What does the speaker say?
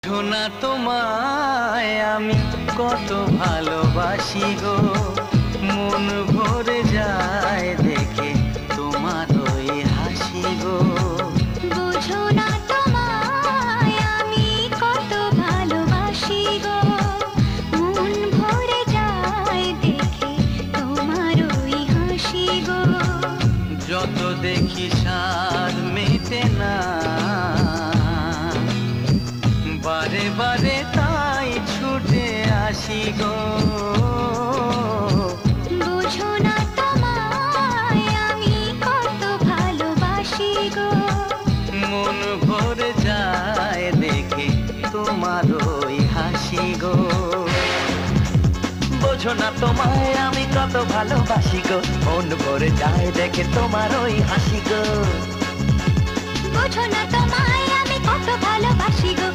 শোনা তোমায় আমি কত ভালোবাসি গো, মন ভরে যায় দেখে তোমার ওই হাসি গো। বুঝো না তোমায় আমি কত ভালোবাসি গো, মন ভরে যায় দেখে তোমার ওই হাসি গো। যত দেখি সার মেটে না, বারে বারে তাই ছুটে আসি গো। বুঝো না তোমায় আমি কত ভালোবাসি গো, মন ভরে যায় দেখে তোমার ওই হাসি গো। বোঝো না তোমায় আমি কত ভালোবাসি গো, মন ভরে যায় দেখে তোমার ওই হাসি গো। বুঝো না তোমায় আমি কত ভালোবাসি গো,